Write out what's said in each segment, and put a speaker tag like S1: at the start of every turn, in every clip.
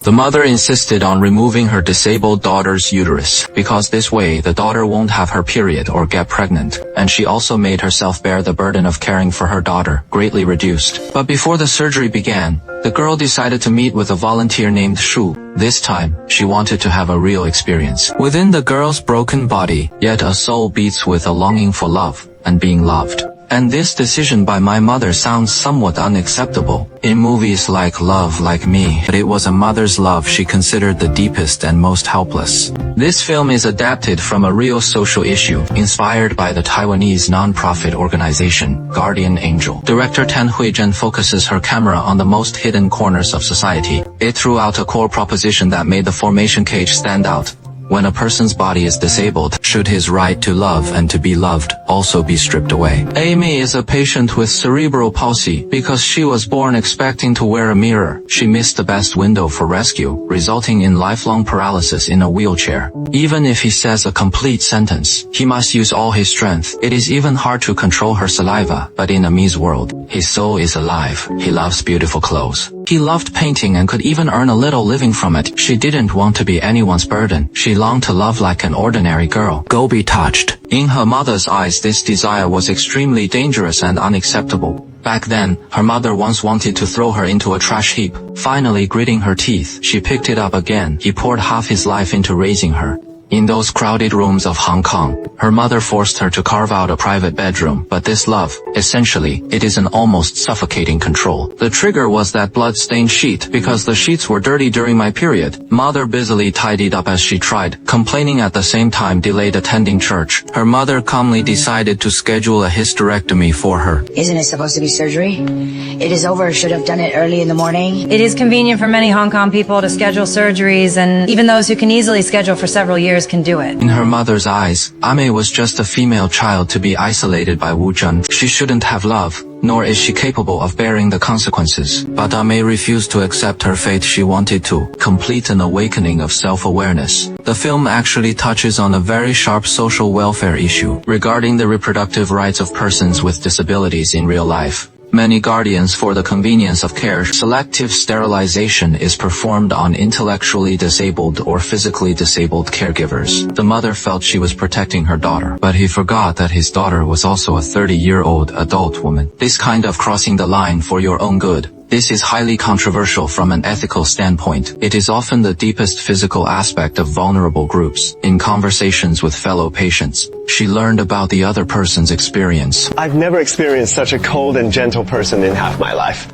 S1: The mother insisted on removing her disabled daughter's uterus, because this way the daughter won't have her period or get pregnant, and she also made herself bear the burden of caring for her daughter, greatly reduced. But before the surgery began, the girl decided to meet with a volunteer named Shu. This time, she wanted to have a real experience. Within the girl's broken body, yet a soul beats with a longing for love, and being loved. And this decision by my mother sounds somewhat unacceptable in movies like Love Like Me, but it was a mother's love she considered the deepest and most helpless. This film is adapted from a real social issue, inspired by the Taiwanese non-profit organization, Guardian Angel. Director Tan Huizhen focuses her camera on the most hidden corners of society. It threw out a core proposition that made the formation cage stand out. When a person's body is disabled, should his right to love and to be loved also be stripped away? Amy is a patient with cerebral palsy. Because she was born expecting to wear a mirror, she missed the best window for rescue, resulting in lifelong paralysis in a wheelchair. Even if he says a complete sentence, he must use all his strength. It is even hard to control her saliva, but in Amy's world, his soul is alive. He loves beautiful clothes. He loved painting and could even earn a little living from it. She didn't want to be anyone's burden. She longed to love like an ordinary girl. Go be touched. In her mother's eyes, this desire was extremely dangerous and unacceptable. Back then, her mother once wanted to throw her into a trash heap. Finally, gritting her teeth, she picked it up again. He poured half his life into raising her. In those crowded rooms of Hong Kong, her mother forced her to carve out a private bedroom, but this love, essentially, it is an almost suffocating control. The trigger was that blood-stained sheet, because the sheets were dirty during my period. Mother busily tidied up as she tried, complaining at the same time delayed attending church. Her mother calmly decided to schedule a hysterectomy for her.
S2: Isn't it supposed to be surgery? It is over. Should have done it early in the morning.
S3: It is convenient for many Hong Kong people to schedule surgeries, and even those who can easily schedule for several years can do it.
S1: In her mother's eyes, Ame was just a female child to be isolated by Wu Zhen. She shouldn't have love, nor is she capable of bearing the consequences. But Ame refused to accept her fate. She wanted to complete an awakening of self-awareness. The film actually touches on a very sharp social welfare issue regarding the reproductive rights of persons with disabilities in real life. Many guardians, for the convenience of care, selective sterilization is performed on intellectually disabled or physically disabled caregivers. The mother felt she was protecting her daughter, but he forgot that his daughter was also a 30-year-old adult woman. This kind of crossing the line for your own good. This is highly controversial from an ethical standpoint. It is often the deepest physical aspect of vulnerable groups. In conversations with fellow patients, she learned about the other person's experience.
S4: I've never experienced such a cold and gentle person in half my life.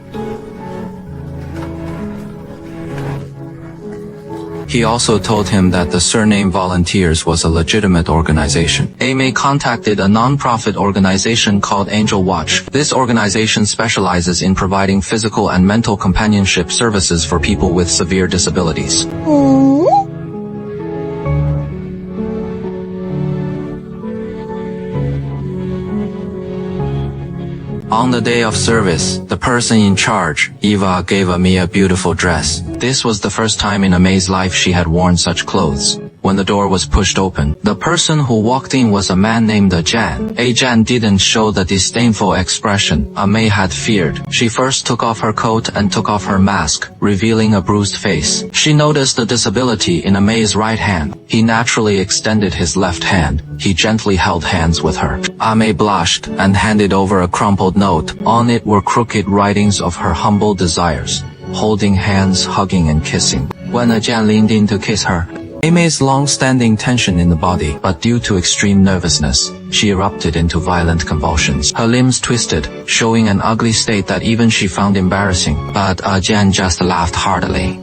S1: He also told him that the Surname Volunteers was a legitimate organization. Amy contacted a non-profit organization called Angel Watch. This organization specializes in providing physical and mental companionship services for people with severe disabilities. On the day of service, the person in charge, Eva, gave Amy a beautiful dress. This was the first time in Amy's life she had worn such clothes. When the door was pushed open, the person who walked in was a man named Jan. Jan didn't show the disdainful expression Amy had feared. She first took off her coat and took off her mask, revealing a bruised face. She noticed the disability in Amy's right hand. He naturally extended his left hand. He gently held hands with her. Amy blushed and handed over a crumpled note. On it were crooked writings of her humble desires, holding hands, hugging and kissing. When Jan leaned in to kiss her, Amy's long-standing tension in the body, but due to extreme nervousness, she erupted into violent convulsions. Her limbs twisted, showing an ugly state that even she found embarrassing. But Jan just laughed heartily.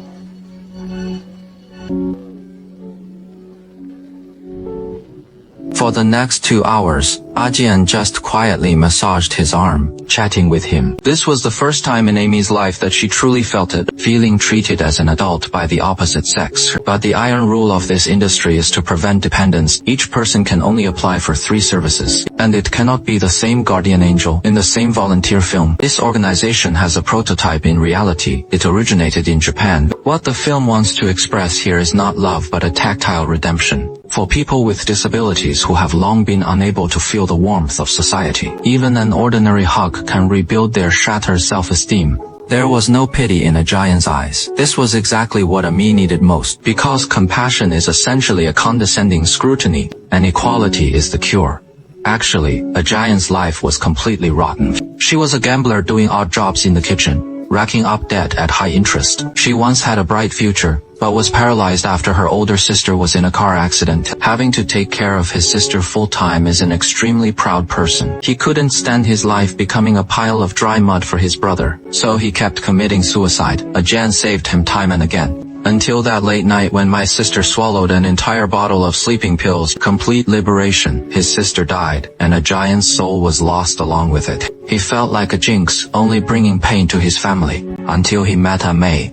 S1: For the next 2 hours, Jian just quietly massaged his arm, chatting with him. This was the first time in Amy's life that she truly felt it, feeling treated as an adult by the opposite sex. But the iron rule of this industry is to prevent dependence. Each person can only apply for 3 services, and it cannot be the same guardian angel in the same volunteer film. This organization has a prototype in reality. It originated in Japan. What the film wants to express here is not love but a tactile redemption. For people with disabilities who have long been unable to feel the warmth of society, even an ordinary hug can rebuild their shattered self-esteem. There was no pity in a giant's eyes. This was exactly what a me needed most, because compassion is essentially a condescending scrutiny, and equality is the cure. Actually, a giant's life was completely rotten. She was a gambler doing odd jobs in the kitchen, racking up debt at high interest. She once had a bright future, but was paralyzed after her older sister was in a car accident. Having to take care of his sister full-time is an extremely proud person. He couldn't stand his life becoming a pile of dry mud for his brother, so he kept committing suicide. A giant saved him time and again. Until that late night when my sister swallowed an entire bottle of sleeping pills. Complete liberation. His sister died, and a giant's soul was lost along with it. He felt like a jinx, only bringing pain to his family, until he met a May.